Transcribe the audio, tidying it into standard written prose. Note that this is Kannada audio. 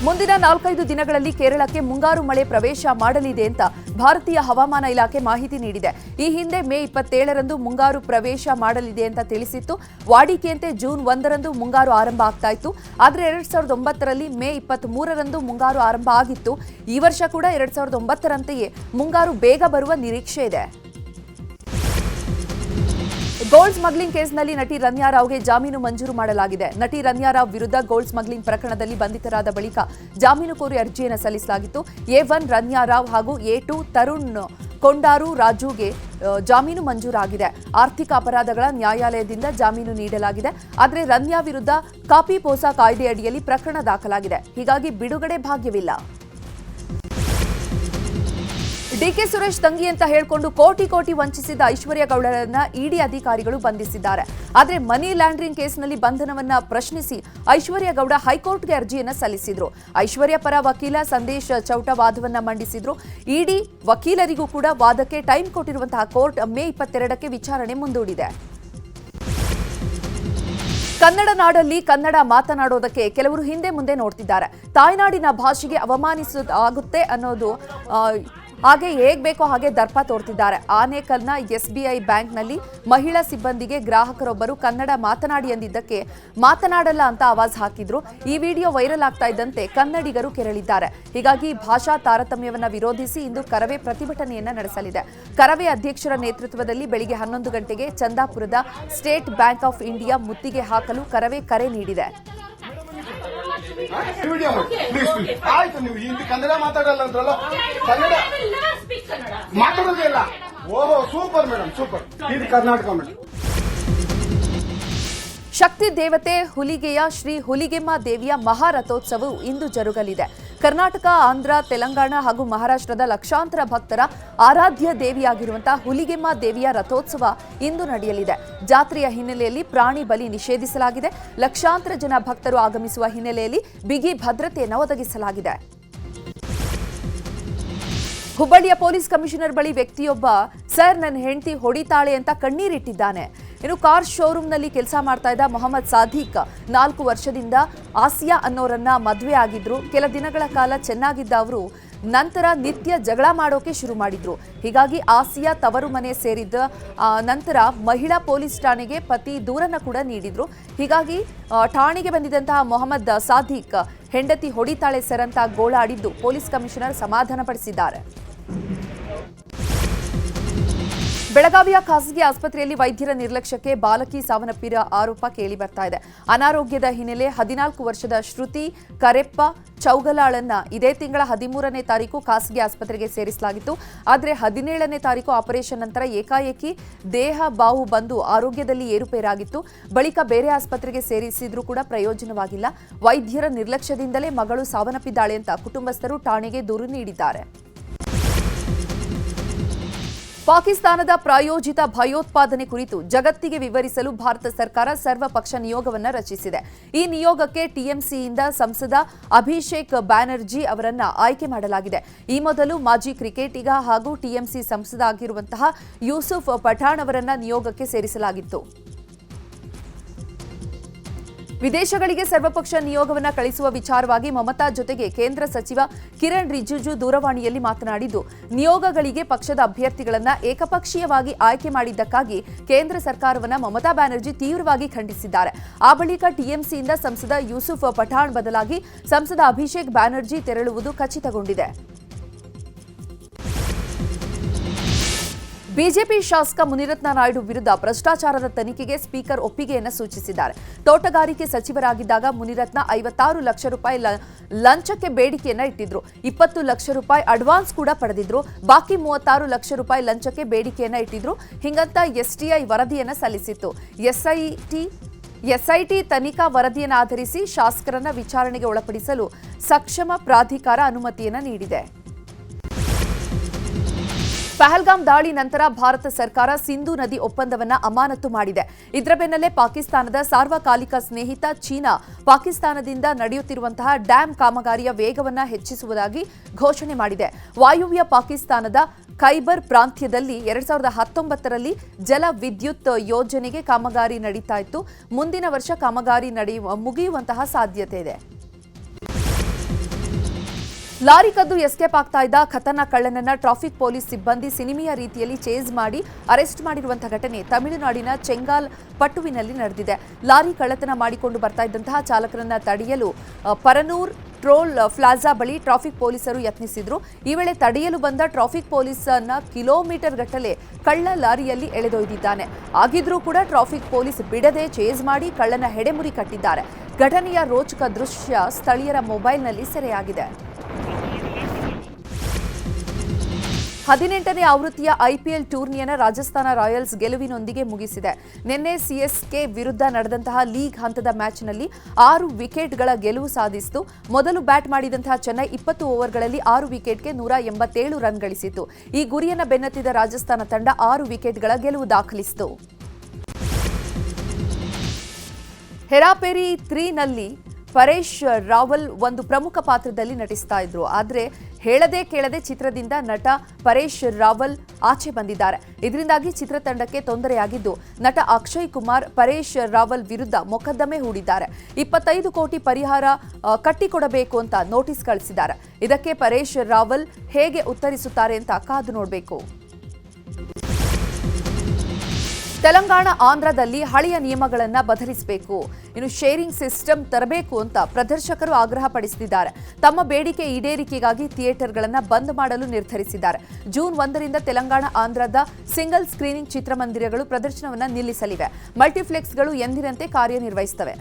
ಮುಂದಿನ 4-5 ದಿನಗಳಲ್ಲಿ ಕೇರಳಕ್ಕೆ ಮುಂಗಾರು ಮಳೆ ಪ್ರವೇಶ ಮಾಡಲಿದೆ ಅಂತ ಭಾರತೀಯ ಹವಾಮಾನ ಇಲಾಖೆ ಮಾಹಿತಿ ನೀಡಿದೆ. ಈ ಹಿಂದೆ ಮೇ 27ರಂದು ಮುಂಗಾರು ಪ್ರವೇಶ ಮಾಡಲಿದೆ ಅಂತ ತಿಳಿಸಿತ್ತು. ವಾಡಿಕೆಯಂತೆ ಜೂನ್ 1ರಂದು ಮುಂಗಾರು ಆರಂಭ ಆಗ್ತಾ ಇತ್ತು. ಆದರೆ 2009ರಲ್ಲಿ ಮೇ 23ರಂದು ಮುಂಗಾರು ಆರಂಭ ಆಗಿತ್ತು. ಈ ವರ್ಷ ಕೂಡ 2009ರಂತೆಯೇ ಮುಂಗಾರು ಬೇಗ ಬರುವ ನಿರೀಕ್ಷೆ ಇದೆ. ಗೋಲ್ಡ್ ಸ್ಮಗ್ಲಿಂಗ್ ಕೇಸ್ನಲ್ಲಿ ನಟಿ ರನ್ಯಾ ರಾವ್ಗೆ ಜಾಮೀನು ಮಂಜೂರು ಮಾಡಲಾಗಿದೆ. ನಟಿ ರನ್ಯಾ ರಾವ್ ವಿರುದ್ಧ ಗೋಲ್ಡ್ ಸ್ಮಗ್ಲಿಂಗ್ ಪ್ರಕರಣದಲ್ಲಿ ಬಂಧಿತರಾದ ಬಳಿಕ ಜಾಮೀನು ಕೋರಿ ಅರ್ಜಿಯನ್ನು ಸಲ್ಲಿಸಲಾಗಿತ್ತು. A1 ರನ್ಯಾ ರಾವ್ ಹಾಗೂ A2 ತರುಣ್ ಕೊಂಡಾರು ರಾಜುಗೆ ಜಾಮೀನು ಮಂಜೂರಾಗಿದೆ. ಆರ್ಥಿಕ ಅಪರಾಧಗಳ ನ್ಯಾಯಾಲಯದಿಂದ ಜಾಮೀನು ನೀಡಲಾಗಿದೆ. ಆದರೆ ರನ್ಯಾ ವಿರುದ್ಧ ಕಾಪಿ ಪೋಸಾ ಕಾಯ್ದೆ ಅಡಿಯಲ್ಲಿ ಪ್ರಕರಣ ದಾಖಲಾಗಿದೆ. ಹೀಗಾಗಿ ಬಿಡುಗಡೆ ಭಾಗ್ಯವಿಲ್ಲ. ಡಿಕೆ ಸುರೇಶ್ ತಂಗಿ ಅಂತ ಹೇಳಿಕೊಂಡು ಕೋಟಿ ವಂಚಿಸಿದ ಐಶ್ವರ್ಯ ಗೌಡರನ್ನ ಇಡಿ ಅಧಿಕಾರಿಗಳು ಬಂಧಿಸಿದ್ದಾರೆ. ಆದರೆ ಮನಿ ಲ್ಯಾಂಡ್ರಿಂಗ್ ಕೇಸ್ನಲ್ಲಿ ಬಂಧನವನ್ನ ಪ್ರಶ್ನಿಸಿ ಐಶ್ವರ್ಯ ಗೌಡ ಹೈಕೋರ್ಟ್ಗೆ ಅರ್ಜಿಯನ್ನ ಸಲ್ಲಿಸಿದ್ರು. ಐಶ್ವರ್ಯ ಪರ ವಕೀಲ ಸಂದೇಶ್ ಚೌಟ ವಾದವನ್ನ ಮಂಡಿಸಿದ್ರು. ಇಡಿ ವಕೀಲರಿಗೂ ಕೂಡ ವಾದಕ್ಕೆ ಟೈಮ್ ಕೊಟ್ಟಿರುವಂತಹ ಕೋರ್ಟ್ ಮೇ 22ಕ್ಕೆ ವಿಚಾರಣೆ ಮುಂದೂಡಿದೆ. ಕನ್ನಡ ನಾಡಲ್ಲಿ ಕನ್ನಡ ಮಾತನಾಡೋದಕ್ಕೆ ಕೆಲವರು ಹಿಂದೆ ಮುಂದೆ ನೋಡ್ತಿದ್ದಾರೆ. ತಾಯ್ನಾಡಿನ ಭಾಷೆಗೆ ಅವಮಾನಿಸೋದಾಗುತ್ತೆ ಅನ್ನೋದು ಹಾಗೆ ಹೇಗೆ ಬೇಕೋ ಹಾಗೆ ದರ್ಪ ತೋರ್ತಿದ್ದಾರೆ. ಆನೇಕಲ್ನ SBI ಬ್ಯಾಂಕ್ನಲ್ಲಿ ಮಹಿಳಾ ಸಿಬ್ಬಂದಿಗೆ ಗ್ರಾಹಕರೊಬ್ಬರು ಕನ್ನಡ ಮಾತನಾಡಿ ಎಂದಿದ್ದಕ್ಕೆ ಮಾತನಾಡಲ್ಲ ಅಂತ ಆವಾಜ್ ಹಾಕಿದ್ರು. ಈ ವಿಡಿಯೋ ವೈರಲ್ ಆಗ್ತಾ ಇದ್ದಂತೆ ಕನ್ನಡಿಗರು ಕೆರಳಿದ್ದಾರೆ. ಹೀಗಾಗಿ ಭಾಷಾ ತಾರತಮ್ಯವನ್ನು ವಿರೋಧಿಸಿ ಇಂದು ಕರವೇ ಪ್ರತಿಭಟನೆಯನ್ನ ನಡೆಸಲಿದೆ. ಕರವೇ ಅಧ್ಯಕ್ಷರ ನೇತೃತ್ವದಲ್ಲಿ ಬೆಳಿಗ್ಗೆ 11 ಗಂಟೆಗೆ ಚಂದಾಪುರದ ಸ್ಟೇಟ್ ಬ್ಯಾಂಕ್ ಆಫ್ ಇಂಡಿಯಾ ಮುತ್ತಿಗೆ ಹಾಕಲು ಕರವೇ ಕರೆ ನೀಡಿದೆ. ಆಯ್ತು, ನೀವು ಹಿಂದಿ ಕನ್ನಡ ಮಾತಾಡಲ್ಲ ಅಂದ್ರಲ್ಲ, ಕನ್ನಡ ಮಾತಾಡೋದೇ ಇಲ್ಲ. ಓಹೋ, ಸೂಪರ್ ಮೇಡಮ್, ಸೂಪರ್. ಇದು ಕರ್ನಾಟಕ ಮೇಡಮ್. ಶಕ್ತಿ ದೇವತೆ ಹುಲಿಗೆಯ ಶ್ರೀ ಹುಲಿಗೆಮ್ಮ ದೇವಿಯ ಮಹಾರಥೋತ್ಸವವು ಇಂದು ಜರುಗಲಿದೆ. ಕರ್ನಾಟಕ, ಆಂಧ್ರ, ತೆಲಂಗಾಣ ಹಾಗೂ ಮಹಾರಾಷ್ಟ್ರದ ಲಕ್ಷಾಂತರ ಭಕ್ತರ ಆರಾಧ್ಯ ದೇವಿಯಾಗಿರುವಂತಹ ಹುಲಿಗೆಮ್ಮ ದೇವಿಯ ರಥೋತ್ಸವ ಇಂದು ನಡೆಯಲಿದೆ. ಜಾತ್ರೆಯ ಹಿನ್ನೆಲೆಯಲ್ಲಿ ಪ್ರಾಣಿ ಬಲಿ ನಿಷೇಧಿಸಲಾಗಿದೆ. ಲಕ್ಷಾಂತರ ಜನ ಭಕ್ತರು ಆಗಮಿಸುವ ಹಿನ್ನೆಲೆಯಲ್ಲಿ ಬಿಗಿ ಭದ್ರತೆಯನ್ನು ಒದಗಿಸಲಾಗಿದೆ. ಹುಬ್ಬಳ್ಳಿಯ ಪೊಲೀಸ್ ಕಮಿಷನರ್ ಬಳಿ ವ್ಯಕ್ತಿಯೊಬ್ಬ ಸರ್ ನನ್ನ ಹೆಂಡತಿ ಹೊಡಿತಾಳೆ ಅಂತ ಕಣ್ಣೀರಿಟ್ಟಿದ್ದಾನೆ. ಇನ್ನು ಕಾರ್ ಶೋರೂಮ್ನಲ್ಲಿ ಕೆಲಸ ಮಾಡ್ತಾ ಇದ್ದ ಮೊಹಮ್ಮದ್ ಸಾದಿಕ್ 4 ವರ್ಷದಿಂದ ಆಸಿಯಾ ಅನ್ನೋರನ್ನ ಮದುವೆ ಆಗಿದ್ರು. ಕೆಲ ದಿನಗಳ ಕಾಲ ಚೆನ್ನಾಗಿದ್ದ ಅವರು ನಂತರ ನಿತ್ಯ ಜಗಳ ಮಾಡೋಕೆ ಶುರು ಮಾಡಿದ್ರು. ಹೀಗಾಗಿ ಆಸಿಯಾ ತವರು ಮನೆ ಸೇರಿದ್ದ ನಂತರ ಮಹಿಳಾ ಪೊಲೀಸ್ ಠಾಣೆಗೆ ಪತಿ ದೂರನ್ನ ಕೂಡ ನೀಡಿದ್ರು. ಹೀಗಾಗಿ ಠಾಣೆಗೆ ಬಂದಿದ್ದಂತಹ ಮೊಹಮ್ಮದ್ ಸಾದಿಕ್ ಹೆಂಡತಿ ಹೊಡಿತಾಳೆ ಸರ್ ಅಂತ ಗೋಳಾಡಿದ್ದು ಪೊಲೀಸ್ ಕಮಿಷನರ್ ಸಮಾಧಾನಪಡಿಸಿದ್ದಾರೆ. ಬೆಳಗಾವಿಯ ಖಾಸಗಿ ಆಸ್ಪತ್ರೆಯಲ್ಲಿ ವೈದ್ಯರ ನಿರ್ಲಕ್ಷ್ಯಕ್ಕೆ ಬಾಲಕಿ ಸಾವನ್ನಪ್ಪಿರುವ ಆರೋಪ ಕೇಳಿ ಬರ್ತಾ ಇದೆ. ಅನಾರೋಗ್ಯದ ಹಿನ್ನೆಲೆ 14 ವರ್ಷದ ಶ್ರುತಿ ಕರೆಪ್ಪ ಚೌಗಲಾಳನ್ನ ಇದೇ ತಿಂಗಳ 13ನೇ ತಾರೀಕು ಖಾಸಗಿ ಆಸ್ಪತ್ರೆಗೆ ಸೇರಿಸಲಾಗಿತ್ತು. ಆದರೆ 17ನೇ ತಾರೀಕು ಆಪರೇಷನ್ ನಂತರ ಏಕಾಏಕಿ ದೇಹ ಬಾವು ಬಂದು ಆರೋಗ್ಯದಲ್ಲಿ ಏರುಪೇರಾಗಿತ್ತು. ಬಳಿಕ ಬೇರೆ ಆಸ್ಪತ್ರೆಗೆ ಸೇರಿಸಿದ್ರೂ ಕೂಡ ಪ್ರಯೋಜನವಾಗಿಲ್ಲ. ವೈದ್ಯರ ನಿರ್ಲಕ್ಷ್ಯದಿಂದಲೇ ಮಗಳು ಸಾವನ್ನಪ್ಪಿದ್ದಾಳೆ ಅಂತ ಕುಟುಂಬಸ್ಥರು ಠಾಣೆಗೆ ದೂರು ನೀಡಿದ್ದಾರೆ. ಪಾಕಿಸ್ತಾನದ ಪ್ರಾಯೋಜಿತ ಭಯೋತ್ಪಾದನೆ ಕುರಿತು ಜಗತ್ತಿಗೆ ವಿವರಿಸಲು ಭಾರತ ಸರ್ಕಾರ ಸರ್ವಪಕ್ಷ ನಿಯೋಗವನ್ನು ರಚಿಸಿದೆ. ಈ ನಿಯೋಗಕ್ಕೆ ಟಿಎಂಸಿಯಿಂದ ಸಂಸದ ಅಭಿಷೇಕ್ ಬ್ಯಾನರ್ಜಿ ಅವರನ್ನ ಆಯ್ಕೆ ಮಾಡಲಾಗಿದೆ. ಈ ಮೊದಲು ಮಾಜಿ ಕ್ರಿಕೆಟಿಗ ಹಾಗೂ ಟಿಎಂಸಿ ಸಂಸದ ಆಗಿರುವಂತಹ ಯೂಸುಫ್ ಪಠಾಣ್ ಅವರನ್ನ ನಿಯೋಗಕ್ಕೆ ಸೇರಿಸಲಾಗಿತ್ತು. ವಿದೇಶಗಳಿಗೆ ಸರ್ವಪಕ್ಷ ನಿಯೋಗವನ್ನು ಕಳಿಸುವ ವಿಚಾರವಾಗಿ ಮಮತಾ ಜೊತೆಗೆ ಕೇಂದ್ರ ಸಚಿವ ಕಿರಣ್ ರಿಜಿಜು ದೂರವಾಣಿಯಲ್ಲಿ ಮಾತನಾಡಿದ್ದು, ನಿಯೋಗಗಳಿಗೆ ಪಕ್ಷದ ಅಭ್ಯರ್ಥಿಗಳನ್ನು ಏಕಪಕ್ಷೀಯವಾಗಿ ಆಯ್ಕೆ ಮಾಡಿದ್ದಕ್ಕಾಗಿ ಕೇಂದ್ರ ಸರ್ಕಾರವನ್ನು ಮಮತಾ ಬ್ಯಾನರ್ಜಿ ತೀವ್ರವಾಗಿ ಖಂಡಿಸಿದ್ದಾರೆ. ಆ ಬಳಿಕ ಟಿಎಂಸಿಯಿಂದ ಸಂಸದ ಯೂಸುಫ್ ಪಠಾಣ್ ಬದಲಾಗಿ ಸಂಸದ ಅಭಿಷೇಕ್ ಬ್ಯಾನರ್ಜಿ ತೆರಳುವುದು ಖಚಿತಗೊಂಡಿದೆ. ಬಿಜೆಪಿ ಶಾಸಕ ಮುನಿರತ್ನ ನಾಯ್ಡು ವಿರುದ್ಧ ಭ್ರಷ್ಟಾಚಾರದ ತನಿಖೆಗೆ ಸ್ಪೀಕರ್ ಒಪ್ಪಿಗೆಯನ್ನು ಸೂಚಿಸಿದ್ದಾರೆ. ತೋಟಗಾರಿಕೆ ಸಚಿವರಾಗಿದ್ದಾಗ ಮುನಿರತ್ನ 56 ಲಕ್ಷ ರೂಪಾಯಿ ಲಂಚಕ್ಕೆ ಬೇಡಿಕೆಯನ್ನ ಇಟ್ಟಿದ್ರು. 20 ಲಕ್ಷ ರೂಪಾಯಿ ಅಡ್ವಾನ್ಸ್ ಕೂಡ ಪಡೆದಿದ್ರು. ಬಾಕಿ 36 ಲಕ್ಷ ರೂಪಾಯಿ ಲಂಚಕ್ಕೆ ಬೇಡಿಕೆಯನ್ನ ಇಟ್ಟಿದ್ರು. ಹಿಂಗಂತ ಎಸ್ಟಿಐ ವರದಿಯನ್ನ ಸಲ್ಲಿಸಿತ್ತು. ಎಸ್ಐಟಿ ತನಿಖಾ ವರದಿಯನ್ನು ಆಧರಿಸಿ ಶಾಸಕರನ್ನ ವಿಚಾರಣೆಗೆ ಒಳಪಡಿಸಲು ಸಕ್ಷಮ ಪ್ರಾಧಿಕಾರ ಅನುಮತಿಯನ್ನ ನೀಡಿದೆ. ಪಹಲ್ಗಾಮ್ ದಾಳಿ ನಂತರ ಭಾರತ ಸರ್ಕಾರ ಸಿಂಧೂ ನದಿ ಒಪ್ಪಂದವನ್ನು ಅಮಾನತು ಮಾಡಿದೆ. ಇದರ ಬೆನ್ನಲ್ಲೇ ಪಾಕಿಸ್ತಾನದ ಸಾರ್ವಕಾಲಿಕ ಸ್ನೇಹಿತ ಚೀನಾ ಪಾಕಿಸ್ತಾನದಿಂದ ನಡೆಯುತ್ತಿರುವಂತಹ ಡ್ಯಾಂ ಕಾಮಗಾರಿಯ ವೇಗವನ್ನು ಹೆಚ್ಚಿಸುವುದಾಗಿ ಘೋಷಣೆ ಮಾಡಿದೆ. ವಾಯುವ್ಯ ಪಾಕಿಸ್ತಾನದ ಖೈಬರ್ ಪ್ರಾಂತ್ಯದಲ್ಲಿ 2019ರಲ್ಲಿ ಜಲ ವಿದ್ಯುತ್ ಯೋಜನೆಗೆ ಕಾಮಗಾರಿ ನಡೀತಾ ಇತ್ತು. ಮುಂದಿನ ವರ್ಷ ಕಾಮಗಾರಿ ಮುಗಿಯುವಂತಹ ಸಾಧ್ಯತೆ ಇದೆ. ಲಾರಿ ಕದ್ದು ಎಸ್ಕೇಪ್ ಆಗ್ತಾ ಇದ್ದ ಖತರ್ನಾಕ್ ಕಳ್ಳನನ್ನ ಟ್ರಾಫಿಕ್ ಪೊಲೀಸ್ ಸಿಬ್ಬಂದಿ ಸಿನಿಮೆಯ ರೀತಿಯಲ್ಲಿ ಚೇಸ್ ಮಾಡಿ ಅರೆಸ್ಟ್ ಮಾಡಿರುವಂತಹ ಘಟನೆ ತಮಿಳುನಾಡಿನ ಚೆಂಗಾಲ್ ಪಟ್ಟುವಿನಲ್ಲಿ ನಡೆದಿದೆ. ಲಾರಿ ಕಳ್ಳತನ ಮಾಡಿಕೊಂಡು ಬರ್ತಾ ಇದ್ದಂತಹ ಚಾಲಕರನ್ನ ತಡೆಯಲು ಪರನೂರ್ ಟ್ರೋಲ್ ಪ್ಲಾಜಾ ಬಳಿ ಟ್ರಾಫಿಕ್ ಪೊಲೀಸರು ಯತ್ನಿಸಿದ್ರು. ಈ ವೇಳೆ ತಡೆಯಲು ಬಂದ ಟ್ರಾಫಿಕ್ ಪೊಲೀಸನ್ನ ಕಿಲೋಮೀಟರ್ ಗಟ್ಟಲೆ ಕಳ್ಳ ಲಾರಿಯಲ್ಲಿ ಎಳೆದೊಯ್ದಿದ್ದಾನೆ. ಆಗಿದ್ರೂ ಕೂಡ ಟ್ರಾಫಿಕ್ ಪೊಲೀಸ್ ಬಿಡದೆ ಚೇಸ್ ಮಾಡಿ ಕಳ್ಳನ ಹೆಡೆಮುರಿ ಕಟ್ಟಿದ್ದಾರೆ. ಘಟನೆಯ ರೋಚಕ ದೃಶ್ಯ ಸ್ಥಳೀಯರ ಮೊಬೈಲ್ನಲ್ಲಿ ಸೆರೆಯಾಗಿದೆ. 18ನೇ ಆವೃತ್ತಿಯ ಐಪಿಎಲ್ ಟೂರ್ನಿಯನ್ನು ರಾಜಸ್ಥಾನ ರಾಯಲ್ಸ್ ಗೆಲುವಿನೊಂದಿಗೆ ಮುಗಿಸಿದೆ. ನಿನ್ನೆ ಸಿಎಸ್ಕೆ ವಿರುದ್ಧ ನಡೆದಂತಹ ಲೀಗ್ ಹಂತದ ಮ್ಯಾಚ್ನಲ್ಲಿ 6 ವಿಕೆಟ್ಗಳ ಗೆಲುವು ಸಾಧಿಸಿತು. ಮೊದಲು ಬ್ಯಾಟ್ ಮಾಡಿದಂತಹ ಚೆನ್ನೈ 20 ಓವರ್ಗಳಲ್ಲಿ 6 ವಿಕೆಟ್ಗೆ 187 ರನ್ ಗಳಿಸಿತು. ಈ ಗುರಿಯನ್ನು ಬೆನ್ನತ್ತಿದ ರಾಜಸ್ಥಾನ ತಂಡ 6 ವಿಕೆಟ್ಗಳ ಗೆಲುವು ದಾಖಲಿಸಿತು. ಹೆರಾಪೇರಿ 3ನಲ್ಲಿ ಪರೇಶ್ ರಾವಲ್ ಒಂದು ಪ್ರಮುಖ ಪಾತ್ರದಲ್ಲಿ ನಟಿಸ್ತಾ ಇದ್ರು. ಆದರೆ ಹೇಳದೆ ಕೇಳದೆ ಚಿತ್ರದಿಂದ ನಟ ಪರೇಶ್ ರಾವಲ್ ಆಚೆ ಬಂದಿದ್ದಾರೆ. ಇದರಿಂದಾಗಿ ಚಿತ್ರತಂಡಕ್ಕೆ ತೊಂದರೆಯಾಗಿದ್ದು ನಟ ಅಕ್ಷಯ್ ಕುಮಾರ್ ಪರೇಶ್ ರಾವಲ್ ವಿರುದ್ಧ ಮೊಕದ್ದಮೆ ಹೂಡಿದ್ದಾರೆ. 25 ಕೋಟಿ ಪರಿಹಾರ ಕಟ್ಟಿಕೊಡಬೇಕು ಅಂತ ನೋಟಿಸ್ ಕಳಿಸಿದ್ದಾರೆ. ಇದಕ್ಕೆ ಪರೇಶ್ ರಾವಲ್ ಹೇಗೆ ಉತ್ತರಿಸುತ್ತಾರೆ ಅಂತ ಕಾದು ನೋಡಬೇಕು. ತೆಲಂಗಾಣ ಆಂಧ್ರದಲ್ಲಿ ಹಳೆಯ ನಿಯಮಗಳನ್ನು ಬದಲಿಸಬೇಕು, ಇನ್ನು ಶೇರಿಂಗ್ ಸಿಸ್ಟಮ್ ತರಬೇಕು ಅಂತ ಪ್ರದರ್ಶಕರು ಆಗ್ರಹ ಪಡಿಸಿದ್ದಾರೆ. ತಮ್ಮ ಬೇಡಿಕೆ ಈಡೇರಿಕೆಗಾಗಿ ಥಿಯೇಟರ್ಗಳನ್ನು ಬಂದ್ ಮಾಡಲು ನಿರ್ಧರಿಸಿದ್ದಾರೆ. ಜೂನ್ 1ರಿಂದ ತೆಲಂಗಾಣ ಆಂಧ್ರದ ಸಿಂಗಲ್ ಸ್ಕ್ರೀನಿಂಗ್ ಚಿತ್ರಮಂದಿರಗಳು ಪ್ರದರ್ಶನವನ್ನು ನಿಲ್ಲಿಸಲಿವೆ. ಮಲ್ಟಿಪ್ಲೆಕ್ಸ್ಗಳು ಎಂದಿನಂತೆ ಕಾರ್ಯನಿರ್ವಹಿಸುತ್ತವೆ.